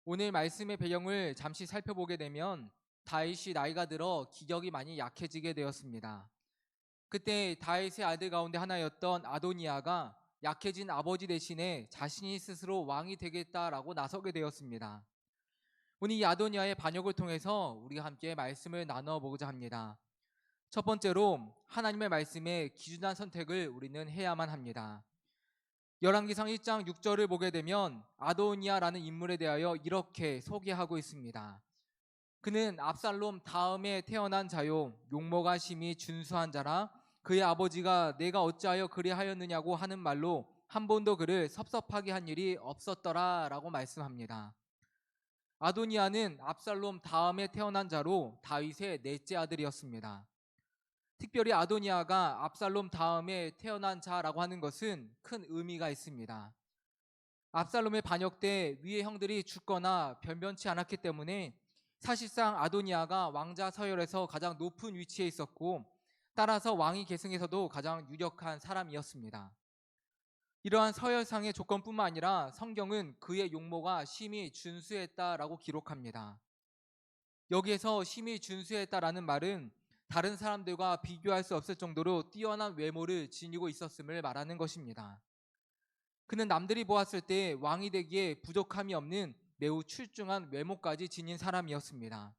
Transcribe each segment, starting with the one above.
오늘 말씀의 배경을 잠시 살펴보게 되면 다윗이 나이가 들어 기력이 많이 약해지게 되었습니다. 그때 다윗의 아들 가운데 하나였던 아도니아가 약해진 아버지 대신에 자신이 스스로 왕이 되겠다라고 나서게 되었습니다. 오늘 이 아도니아의 반역을 통해서 우리가 함께 말씀을 나누어 보고자 합니다. 첫 번째로 하나님의 말씀에 기준한 선택을 우리는 해야만 합니다. 열왕기상 1장 6절을 보게 되면 아도니아라는 인물에 대하여 이렇게 소개하고 있습니다. 그는 압살롬 다음에 태어난 자요, 용모가 심히 준수한 자라. 그의 아버지가 내가 어찌하여 그리하였느냐고 하는 말로 한 번도 그를 섭섭하게 한 일이 없었더라 라고 말씀합니다. 아도니아는 압살롬 다음에 태어난 자로 다윗의 넷째 아들이었습니다. 특별히 아도니아가 압살롬 다음에 태어난 자라고 하는 것은 큰 의미가 있습니다. 압살롬의 반역 때 위의 형들이 죽거나 변변치 않았기 때문에 사실상 아도니아가 왕자 서열에서 가장 높은 위치에 있었고, 따라서 왕위 계승에서도 가장 유력한 사람이었습니다. 이러한 서열상의 조건뿐만 아니라 성경은 그의 용모가 심히 준수했다라고 기록합니다. 여기에서 심히 준수했다라는 말은 다른 사람들과 비교할 수 없을 정도로 뛰어난 외모를 지니고 있었음을 말하는 것입니다. 그는 남들이 보았을 때 왕이 되기에 부족함이 없는 매우 출중한 외모까지 지닌 사람이었습니다.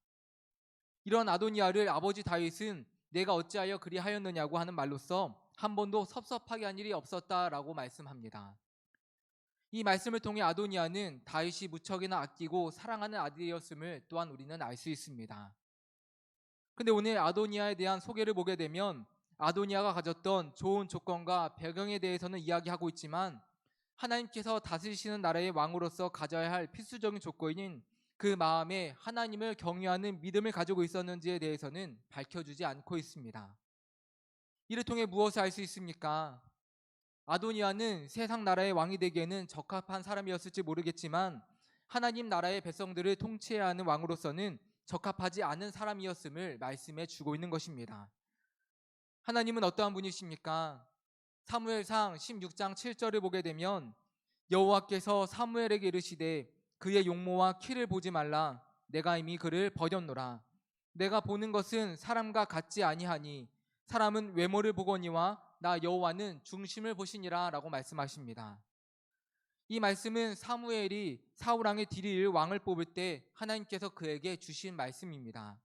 이런 아도니아를 아버지 다윗은 내가 어찌하여 그리하였느냐고 하는 말로써 한 번도 섭섭하게 한 일이 없었다라고 말씀합니다. 이 말씀을 통해 아도니아는 다윗이 무척이나 아끼고 사랑하는 아들이었음을 또한 우리는 알 수 있습니다. 근데 오늘 아도니아에 대한 소개를 보게 되면 아도니아가 가졌던 좋은 조건과 배경에 대해서는 이야기하고 있지만, 하나님께서 다스리시는 나라의 왕으로서 가져야 할 필수적인 조건인 그 마음에 하나님을 경외하는 믿음을 가지고 있었는지에 대해서는 밝혀주지 않고 있습니다. 이를 통해 무엇을 알 수 있습니까? 아도니아는 세상 나라의 왕이 되기에는 적합한 사람이었을지 모르겠지만 하나님 나라의 백성들을 통치해야 하는 왕으로서는 적합하지 않은 사람이었음을 말씀해 주고 있는 것입니다. 하나님은 어떠한 분이십니까? 사무엘상 16장 7절을 보게 되면 여호와께서 사무엘에게 이르시되 그의 용모와 키를 보지 말라. 내가 이미 그를 버렸노라. 내가 보는 것은 사람과 같지 아니하니 사람은 외모를 보거니와 나 여호와는 중심을 보시니라 라고 말씀하십니다. 이 말씀은 사무엘이 사울왕의 뒤를 이을 왕을 뽑을 때 하나님께서 그에게 주신 말씀입니다.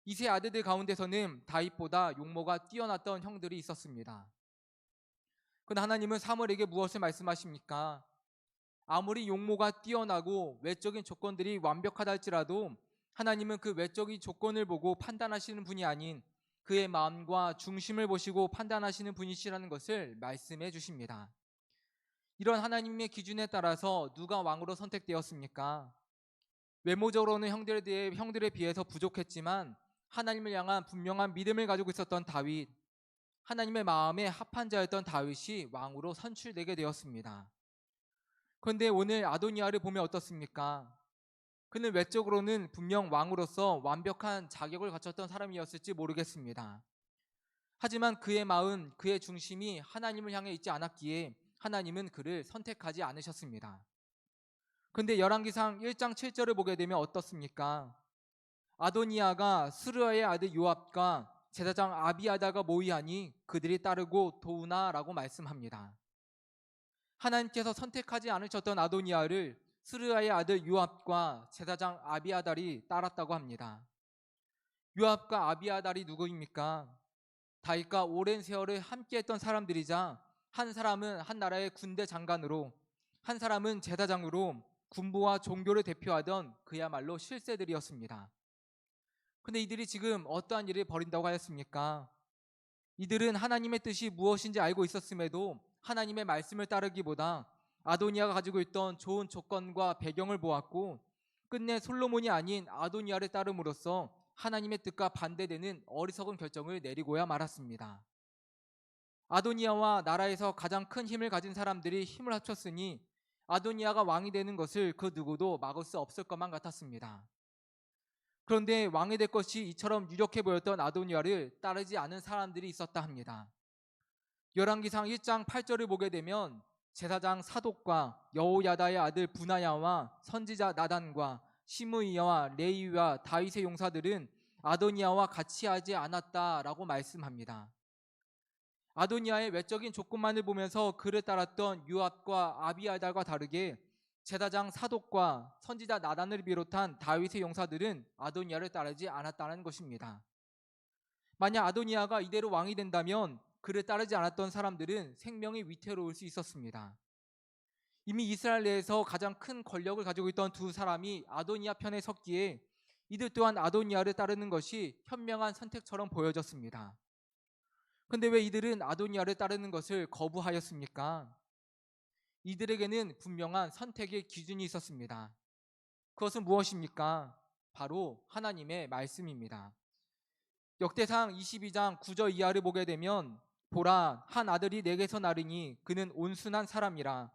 이세 아들들 가운데서는 다윗보다 용모가 뛰어났던 형들이 있었습니다. 그러나 하나님은 사무엘에게 무엇을 말씀하십니까? 아무리 용모가 뛰어나고 외적인 조건들이 완벽하다 할지라도 하나님은 그 외적인 조건을 보고 판단하시는 분이 아닌 그의 마음과 중심을 보시고 판단하시는 분이시라는 것을 말씀해 주십니다. 이런 하나님의 기준에 따라서 누가 왕으로 선택되었습니까? 외모적으로는 형들에 비해서 부족했지만 하나님을 향한 분명한 믿음을 가지고 있었던 다윗, 하나님의 마음에 합한 자였던 다윗이 왕으로 선출되게 되었습니다. 그런데 오늘 아도니아를 보면 어떻습니까? 그는 외적으로는 분명 왕으로서 완벽한 자격을 갖췄던 사람이었을지 모르겠습니다. 하지만 그의 마음, 그의 중심이 하나님을 향해 있지 않았기에 하나님은 그를 선택하지 않으셨습니다. 그런데 열왕기상 1장 7절을 보게 되면 어떻습니까? 아도니아가 스루야의 아들 요압과 제사장 아비아다가 모의하니 그들이 따르고 도우나라고 말씀합니다. 하나님께서 선택하지 않으셨던 아도니아를 스루야의 아들 요압과 제사장 아비아달이 따랐다고 합니다. 요압과 아비아달이 누구입니까? 다윗과 오랜 세월을 함께했던 사람들이자 한 사람은 한 나라의 군대 장관으로, 한 사람은 제사장으로 군부와 종교를 대표하던 그야말로 실세들이었습니다. 근데 이들이 지금 어떠한 일을 벌인다고 하였습니까? 이들은 하나님의 뜻이 무엇인지 알고 있었음에도 하나님의 말씀을 따르기보다 아도니아가 가지고 있던 좋은 조건과 배경을 보았고 끝내 솔로몬이 아닌 아도니아를 따름으로써 하나님의 뜻과 반대되는 어리석은 결정을 내리고야 말았습니다. 아도니아와 나라에서 가장 큰 힘을 가진 사람들이 힘을 합쳤으니 아도니아가 왕이 되는 것을 그 누구도 막을 수 없을 것만 같았습니다. 그런데 왕이 될 것이 이처럼 유력해 보였던 아도니아를 따르지 않은 사람들이 있었다 합니다. 열왕기상 1장 8절을 보게 되면 제사장 사독과 여호야다의 아들 분하야와 선지자 나단과 시므이와 레위와 다윗의 용사들은 아도니아와 같이 하지 않았다라고 말씀합니다. 아도니아의 외적인 조건만을 보면서 그를 따랐던 요압과 아비아달과 다르게 제사장 사독과 선지자 나단을 비롯한 다윗의 용사들은 아도니아를 따르지 않았다는 것입니다. 만약 아도니아가 이대로 왕이 된다면 그를 따르지 않았던 사람들은 생명이 위태로울 수 있었습니다. 이미 이스라엘 내에서 가장 큰 권력을 가지고 있던 두 사람이 아도니아 편에 섰기에 이들 또한 아도니아를 따르는 것이 현명한 선택처럼 보여졌습니다. 그런데 왜 이들은 아도니아를 따르는 것을 거부하였습니까? 이들에게는 분명한 선택의 기준이 있었습니다. 그것은 무엇입니까? 바로 하나님의 말씀입니다. 역대상 22장 9절 이하를 보게 되면 보라, 한 아들이 내게서 나르니 그는 온순한 사람이라.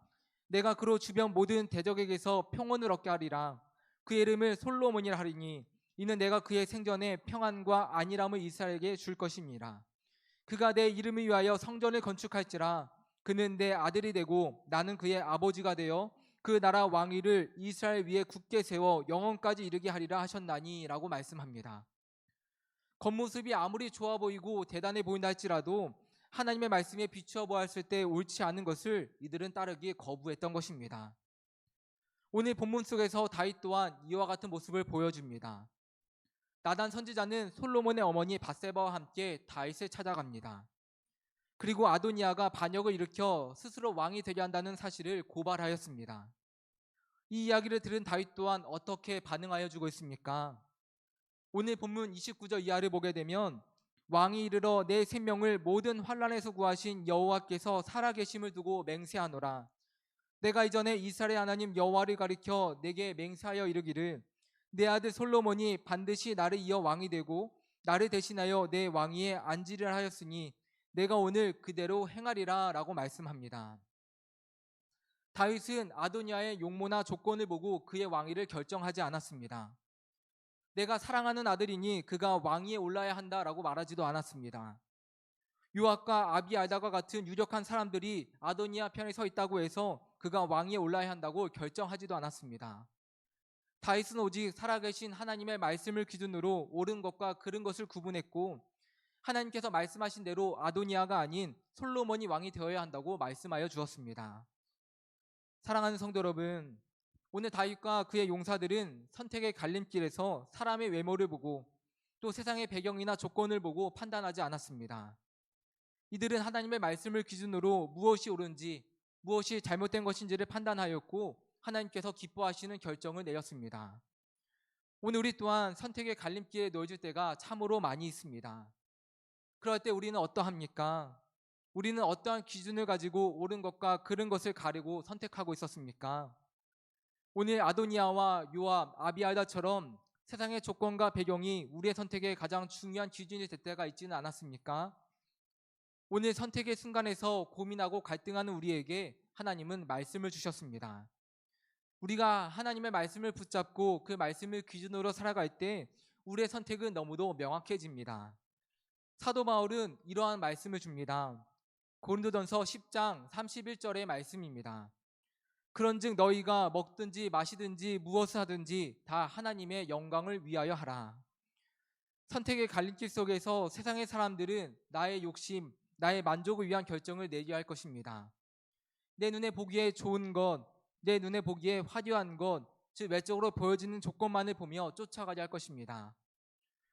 내가 그로 주변 모든 대적에게서 평온을 얻게 하리라. 그의 이름을 솔로몬이라 하리니 이는 내가 그의 생전에 평안과 안일함을 이스라엘에게 줄 것임이라. 그가 내 이름을 위하여 성전을 건축할지라. 그는 내 아들이 되고 나는 그의 아버지가 되어 그 나라 왕위를 이스라엘 위에 굳게 세워 영원까지 이르게 하리라 하셨나니 라고 말씀합니다. 겉모습이 아무리 좋아 보이고 대단해 보인다 할지라도 하나님의 말씀에 비추어 보았을 때 옳지 않은 것을 이들은 따르기 거부했던 것입니다. 오늘 본문 속에서 다윗 또한 이와 같은 모습을 보여줍니다. 나단 선지자는 솔로몬의 어머니 밧세바와 함께 다윗을 찾아갑니다. 그리고 아도니아가 반역을 일으켜 스스로 왕이 되게 한다는 사실을 고발하였습니다. 이 이야기를 들은 다윗 또한 어떻게 반응하여 주고 있습니까? 오늘 본문 29절 이하를 보게 되면 왕이 이르러 내 생명을 모든 환난에서 구하신 여호와께서 살아계심을 두고 맹세하노라. 내가 이전에 이스라엘 하나님 여호와를 가리켜 내게 맹세하여 이르기를 내 아들 솔로몬이 반드시 나를 이어 왕이 되고 나를 대신하여 내 왕위에 앉으리라 하였으니 내가 오늘 그대로 행하리라 라고 말씀합니다. 다윗은 아도니아의 용모나 조건을 보고 그의 왕위를 결정하지 않았습니다. 내가 사랑하는 아들이니 그가 왕위에 올라야 한다라고 말하지도 않았습니다. 요압과 아비아달과 같은 유력한 사람들이 아도니아 편에 서 있다고 해서 그가 왕위에 올라야 한다고 결정하지도 않았습니다. 다윗은 오직 살아계신 하나님의 말씀을 기준으로 옳은 것과 그른 것을 구분했고 하나님께서 말씀하신 대로 아도니아가 아닌 솔로몬이 왕이 되어야 한다고 말씀하여 주었습니다. 사랑하는 성도 여러분, 오늘 다윗과 그의 용사들은 선택의 갈림길에서 사람의 외모를 보고 또 세상의 배경이나 조건을 보고 판단하지 않았습니다. 이들은 하나님의 말씀을 기준으로 무엇이 옳은지 무엇이 잘못된 것인지를 판단하였고 하나님께서 기뻐하시는 결정을 내렸습니다. 오늘 우리 또한 선택의 갈림길에 놓여질 때가 참으로 많이 있습니다. 그럴 때 우리는 어떠합니까? 우리는 어떠한 기준을 가지고 옳은 것과 그른 것을 가리고 선택하고 있었습니까? 오늘 아도니아와 요압, 아비아다처럼 세상의 조건과 배경이 우리의 선택의 가장 중요한 기준이 될 때가 있지는 않았습니까? 오늘 선택의 순간에서 고민하고 갈등하는 우리에게 하나님은 말씀을 주셨습니다. 우리가 하나님의 말씀을 붙잡고 그 말씀을 기준으로 살아갈 때 우리의 선택은 너무도 명확해집니다. 사도 바울은 이러한 말씀을 줍니다. 고린도전서 10장 31절의 말씀입니다. 그런즉 너희가 먹든지 마시든지 무엇을 하든지 다 하나님의 영광을 위하여 하라. 선택의 갈림길 속에서 세상의 사람들은 나의 욕심, 나의 만족을 위한 결정을 내려야 할 것입니다. 내 눈에 보기에 좋은 것, 내 눈에 보기에 화려한 것, 즉 외적으로 보여지는 조건만을 보며 쫓아가야 할 것입니다.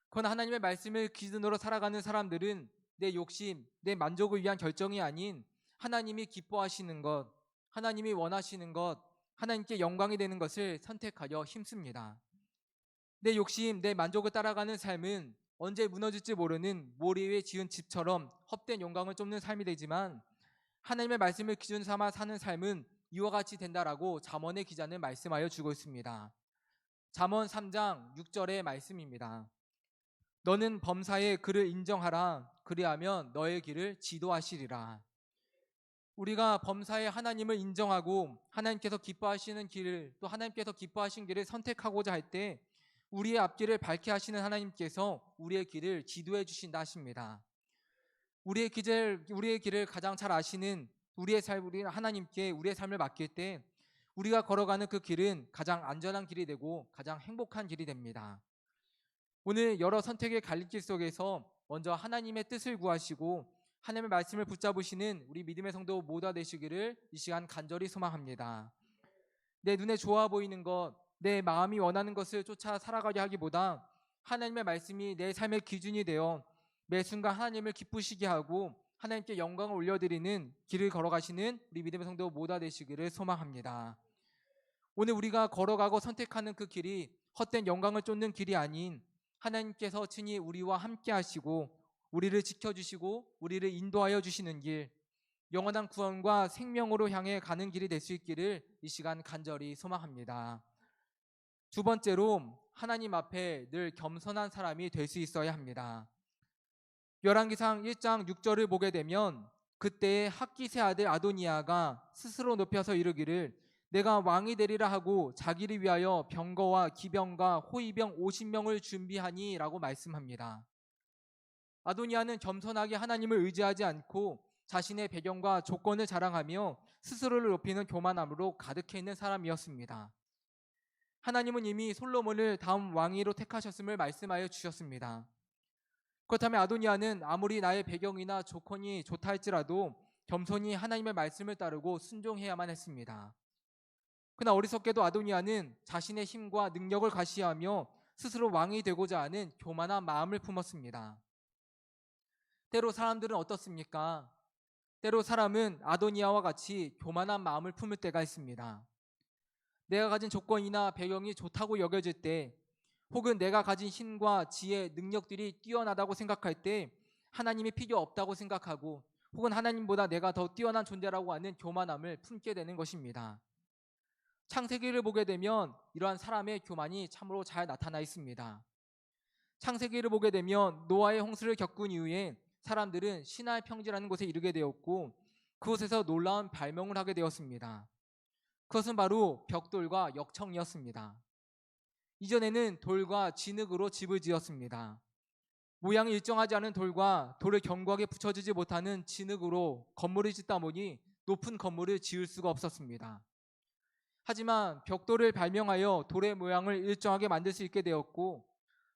그러나 하나님의 말씀을 기준으로 살아가는 사람들은 내 욕심, 내 만족을 위한 결정이 아닌 하나님이 기뻐하시는 것, 하나님이 원하시는 것, 하나님께 영광이 되는 것을 선택하려 힘씁니다. 내 욕심, 내 만족을 따라가는 삶은 언제 무너질지 모르는 모래 위에 지은 집처럼 헛된 영광을 쫓는 삶이 되지만 하나님의 말씀을 기준 삼아 사는 삶은 이와 같이 된다라고 잠언의 기자는 말씀하여 주고 있습니다. 잠언 3장 6절의 말씀입니다. 너는 범사에 그를 인정하라. 그리하면 너의 길을 지도하시리라. 우리가 범사에 하나님을 인정하고 하나님께서 기뻐하시는 길을 또 하나님께서 기뻐하신 길을 선택하고자 할 때 우리의 앞길을 밝게 하시는 하나님께서 우리의 길을 지도해 주신다 하십니다. 우리의 길을 가장 잘 아시는 우리는 하나님께 우리의 삶을 맡길 때 우리가 걸어가는 그 길은 가장 안전한 길이 되고 가장 행복한 길이 됩니다. 오늘 여러 선택의 갈림길 속에서 먼저 하나님의 뜻을 구하시고 하나님의 말씀을 붙잡으시는 우리 믿음의 성도 모두가 되시기를 이 시간 간절히 소망합니다. 내 눈에 좋아 보이는 것, 내 마음이 원하는 것을 쫓아 살아가려 하기보다 하나님의 말씀이 내 삶의 기준이 되어 매 순간 하나님을 기쁘시게 하고 하나님께 영광을 올려드리는 길을 걸어가시는 우리 믿음의 성도 모두가 되시기를 소망합니다. 오늘 우리가 걸어가고 선택하는 그 길이 헛된 영광을 쫓는 길이 아닌 하나님께서 친히 우리와 함께 하시고 우리를 지켜주시고 우리를 인도하여 주시는 길, 영원한 구원과 생명으로 향해 가는 길이 될 수 있기를 이 시간 간절히 소망합니다. 두 번째로 하나님 앞에 늘 겸손한 사람이 될 수 있어야 합니다. 열왕기상 1장 6절을 보게 되면 그때 학기세 아들 아도니아가 스스로 높여서 이르기를 내가 왕이 되리라 하고 자기를 위하여 병거와 기병과 호위병 50명을 준비하니 라고 말씀합니다. 아도니아는 겸손하게 하나님을 의지하지 않고 자신의 배경과 조건을 자랑하며 스스로를 높이는 교만함으로 가득해 있는 사람이었습니다. 하나님은 이미 솔로몬을 다음 왕위로 택하셨음을 말씀하여 주셨습니다. 그렇다면 아도니아는 아무리 나의 배경이나 조건이 좋다 할지라도 겸손히 하나님의 말씀을 따르고 순종해야만 했습니다. 그러나 어리석게도 아도니아는 자신의 힘과 능력을 과시하며 스스로 왕이 되고자 하는 교만한 마음을 품었습니다. 때로 사람들은 어떻습니까? 때로 사람은 아도니아와 같이 교만한 마음을 품을 때가 있습니다. 내가 가진 조건이나 배경이 좋다고 여겨질 때, 혹은 내가 가진 힘과 지혜, 능력들이 뛰어나다고 생각할 때 하나님이 필요 없다고 생각하고, 혹은 하나님보다 내가 더 뛰어난 존재라고 하는 교만함을 품게 되는 것입니다. 창세기를 보게 되면 이러한 사람의 교만이 참으로 잘 나타나 있습니다. 창세기를 보게 되면 노아의 홍수를 겪은 이후에 사람들은 시나이 평지라는 곳에 이르게 되었고 그곳에서 놀라운 발명을 하게 되었습니다. 그것은 바로 벽돌과 역청이었습니다. 이전에는 돌과 진흙으로 집을 지었습니다. 모양이 일정하지 않은 돌과 돌을 견고하게 붙여주지 못하는 진흙으로 건물을 짓다 보니 높은 건물을 지을 수가 없었습니다. 하지만 벽돌을 발명하여 돌의 모양을 일정하게 만들 수 있게 되었고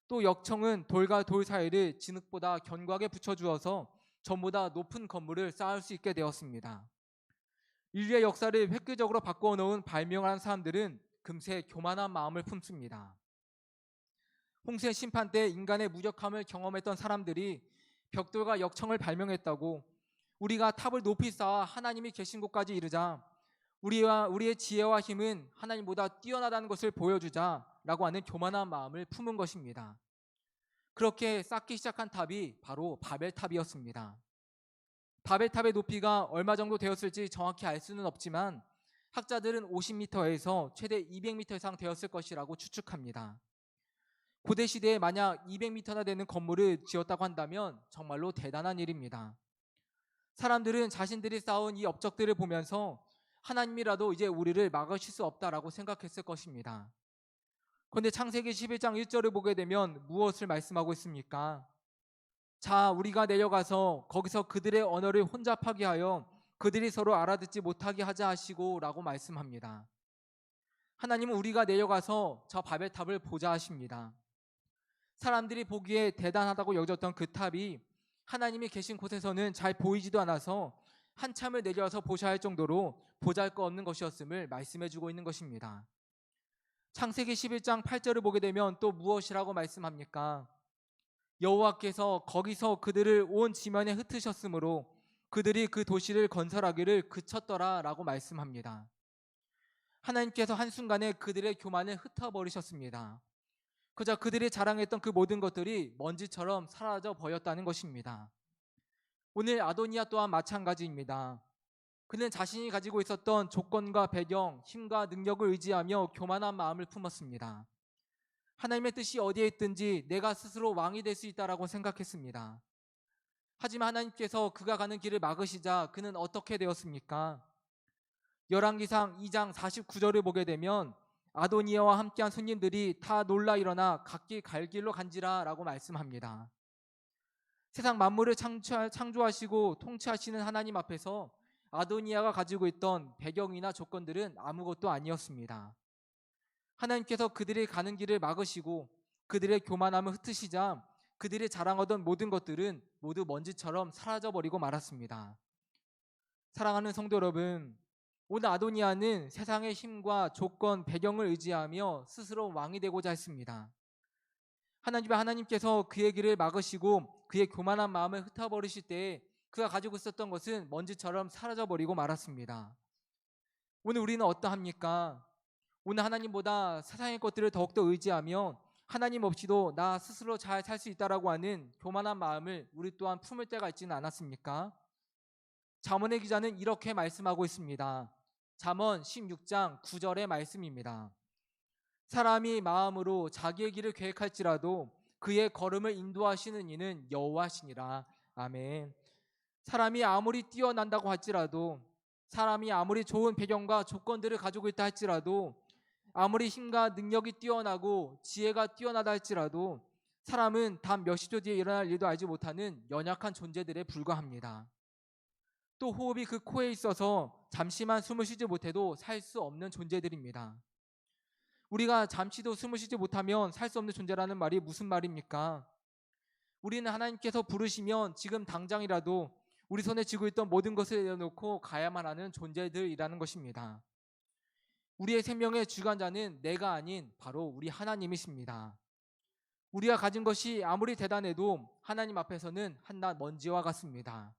또 역청은 돌과 돌 사이를 진흙보다 견고하게 붙여주어서 전보다 높은 건물을 쌓을 수 있게 되었습니다. 인류의 역사를 획기적으로 바꾸어 놓은 발명한 사람들은 금세 교만한 마음을 품습니다. 홍수의 심판 때 인간의 무력함을 경험했던 사람들이 벽돌과 역청을 발명했다고 우리가 탑을 높이 쌓아 하나님이 계신 곳까지 이르자 우리의 지혜와 힘은 하나님보다 뛰어나다는 것을 보여주자라고 하는 교만한 마음을 품은 것입니다. 그렇게 쌓기 시작한 탑이 바로 바벨탑이었습니다. 바벨탑의 높이가 얼마 정도 되었을지 정확히 알 수는 없지만 학자들은 50m에서 최대 200m 이상 되었을 것이라고 추측합니다. 고대 시대에 만약 200m나 되는 건물을 지었다고 한다면 정말로 대단한 일입니다. 사람들은 자신들이 쌓은 이 업적들을 보면서 하나님이라도 이제 우리를 막으실 수 없다라고 생각했을 것입니다. 그런데 창세기 11장 1절을 보게 되면 무엇을 말씀하고 있습니까? 자, 우리가 내려가서 거기서 그들의 언어를 혼잡하게 하여 그들이 서로 알아듣지 못하게 하자 하시고 라고 말씀합니다. 하나님은 우리가 내려가서 저 바벨탑을 보자 하십니다. 사람들이 보기에 대단하다고 여겨졌던 그 탑이 하나님이 계신 곳에서는 잘 보이지도 않아서 한참을 내려와서 보셔야 할 정도로 보잘것없는 것이었음을 말씀해주고 있는 것입니다. 창세기 11장 8절을 보게 되면 또 무엇이라고 말씀합니까? 여호와께서 거기서 그들을 온 지면에 흩으셨으므로 그들이 그 도시를 건설하기를 그쳤더라 라고 말씀합니다. 하나님께서 한순간에 그들의 교만을 흩어버리셨습니다. 그저 그들이 자랑했던 그 모든 것들이 먼지처럼 사라져 버렸다는 것입니다. 오늘 아도니아 또한 마찬가지입니다. 그는 자신이 가지고 있었던 조건과 배경, 힘과 능력을 의지하며 교만한 마음을 품었습니다. 하나님의 뜻이 어디에 있든지 내가 스스로 왕이 될 수 있다라고 생각했습니다. 하지만 하나님께서 그가 가는 길을 막으시자 그는 어떻게 되었습니까? 열왕기상 2장 49절을 보게 되면 아도니아와 함께한 손님들이 다 놀라 일어나 각기 갈 길로 간지라 라고 말씀합니다. 세상 만물을 창조하시고 통치하시는 하나님 앞에서 아도니아가 가지고 있던 배경이나 조건들은 아무것도 아니었습니다. 하나님께서 그들이 가는 길을 막으시고 그들의 교만함을 흩으시자 그들이 자랑하던 모든 것들은 모두 먼지처럼 사라져버리고 말았습니다. 사랑하는 성도 여러분, 오늘 아도니아는 세상의 힘과 조건, 배경을 의지하며 스스로 왕이 되고자 했습니다. 하나님께서 그의 길을 막으시고 그의 교만한 마음을 흩어버리실 때에 그가 가지고 있었던 것은 먼지처럼 사라져버리고 말았습니다. 오늘 우리는 어떠합니까? 오늘 하나님보다 세상의 것들을 더욱더 의지하며 하나님 없이도 나 스스로 잘 살 수 있다라고 하는 교만한 마음을 우리 또한 품을 때가 있지는 않았습니까? 잠언의 기자는 이렇게 말씀하고 있습니다. 잠언 16장 9절의 말씀입니다. 사람이 마음으로 자기의 길을 계획할지라도 그의 걸음을 인도하시는 이는 여호와시니라. 아멘. 사람이 아무리 뛰어난다고 할지라도, 사람이 아무리 좋은 배경과 조건들을 가지고 있다 할지라도, 아무리 힘과 능력이 뛰어나고 지혜가 뛰어나다 할지라도 사람은 단 몇십 초 뒤에 일어날 일도 알지 못하는 연약한 존재들에 불과합니다. 또 호흡이 그 코에 있어서 잠시만 숨을 쉬지 못해도 살 수 없는 존재들입니다. 우리가 잠시도 숨을 쉬지 못하면 살 수 없는 존재라는 말이 무슨 말입니까? 우리는 하나님께서 부르시면 지금 당장이라도 우리 손에 쥐고 있던 모든 것을 내려놓고 가야만 하는 존재들이라는 것입니다. 우리의 생명의 주관자는 내가 아닌 바로 우리 하나님이십니다. 우리가 가진 것이 아무리 대단해도 하나님 앞에서는 한낱 먼지와 같습니다.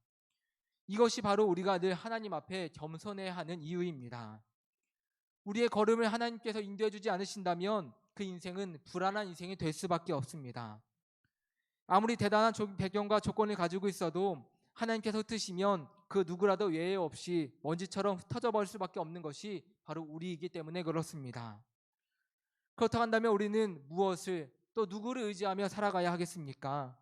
이것이 바로 우리가 늘 하나님 앞에 겸손해야 하는 이유입니다. 우리의 걸음을 하나님께서 인도해 주지 않으신다면 그 인생은 불안한 인생이 될 수밖에 없습니다. 아무리 대단한 배경과 조건을 가지고 있어도 하나님께서 흩으시면 그 누구라도 예외 없이 먼지처럼 흩어져 버릴 수밖에 없는 것이 바로 우리이기 때문에 그렇습니다. 그렇다고 한다면 우리는 무엇을 또 누구를 의지하며 살아가야 하겠습니까?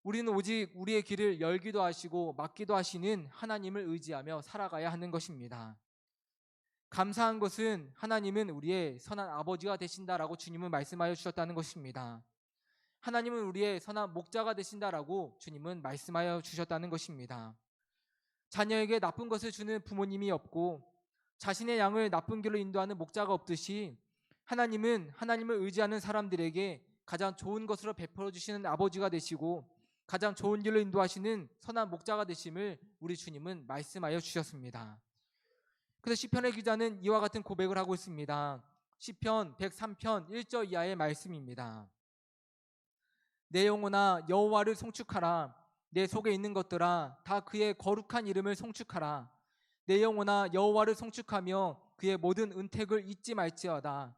우리는 오직 우리의 길을 열기도 하시고 막기도 하시는 하나님을 의지하며 살아가야 하는 것입니다. 감사한 것은 하나님은 우리의 선한 아버지가 되신다라고 주님은 말씀하여 주셨다는 것입니다. 하나님은 우리의 선한 목자가 되신다라고 주님은 말씀하여 주셨다는 것입니다. 자녀에게 나쁜 것을 주는 부모님이 없고 자신의 양을 나쁜 길로 인도하는 목자가 없듯이 하나님은 하나님을 의지하는 사람들에게 가장 좋은 것으로 베풀어 주시는 아버지가 되시고 가장 좋은 길로 인도하시는 선한 목자가 되심을 우리 주님은 말씀하여 주셨습니다. 그래서 시편의 기자는 이와 같은 고백을 하고 있습니다. 시편 103편 1절 이하의 말씀입니다. 내 영혼아 여호와를 송축하라. 내 속에 있는 것들아 다 그의 거룩한 이름을 송축하라. 내 영혼아 여호와를 송축하며 그의 모든 은택을 잊지 말지어다.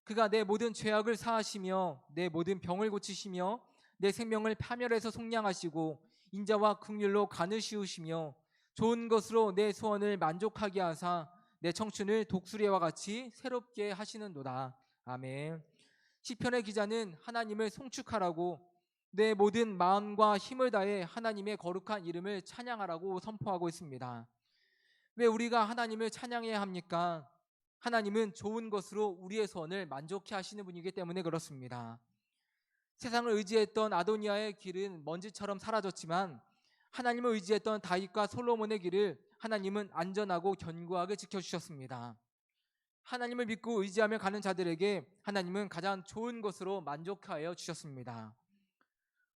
그가 내 모든 죄악을 사하시며 내 모든 병을 고치시며 내 생명을 파멸해서 속량하시고 인자와 긍휼로 간을 씌우시며 좋은 것으로 내 소원을 만족하게 하사 내 청춘을 독수리와 같이 새롭게 하시는도다. 아멘. 시편의 기자는 하나님을 송축하라고 내 모든 마음과 힘을 다해 하나님의 거룩한 이름을 찬양하라고 선포하고 있습니다. 왜 우리가 하나님을 찬양해야 합니까? 하나님은 좋은 것으로 우리의 소원을 만족해 하시는 분이기 때문에 그렇습니다. 세상을 의지했던 아도니아의 길은 먼지처럼 사라졌지만 하나님을 의지했던 다윗과 솔로몬의 길을 하나님은 안전하고 견고하게 지켜주셨습니다. 하나님을 믿고 의지하며 가는 자들에게 하나님은 가장 좋은 것으로 만족하여 주셨습니다.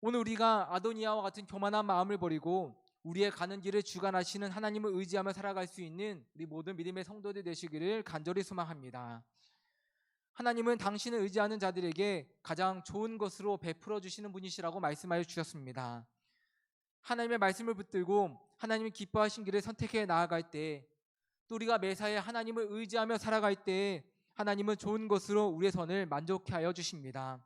오늘 우리가 아도니아와 같은 교만한 마음을 버리고 우리의 가는 길을 주관하시는 하나님을 의지하며 살아갈 수 있는 우리 모든 믿음의 성도들 되시기를 간절히 소망합니다. 하나님은 당신을 의지하는 자들에게 가장 좋은 것으로 베풀어 주시는 분이시라고 말씀하여 주셨습니다. 하나님의 말씀을 붙들고 하나님이 기뻐하신 길을 선택해 나아갈 때, 또 우리가 매사에 하나님을 의지하며 살아갈 때 하나님은 좋은 것으로 우리의 선을 만족해 하여 주십니다.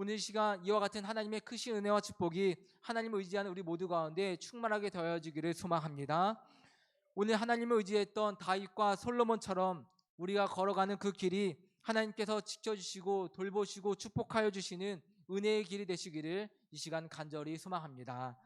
오늘 이 시간 이와 같은 하나님의 크신 은혜와 축복이 하나님을 의지하는 우리 모두 가운데 충만하게 더해지기를 소망합니다. 오늘 하나님을 의지했던 다윗과 솔로몬처럼 우리가 걸어가는 그 길이 하나님께서 지켜주시고 돌보시고 축복하여 주시는 은혜의 길이 되시기를 이 시간 간절히 소망합니다.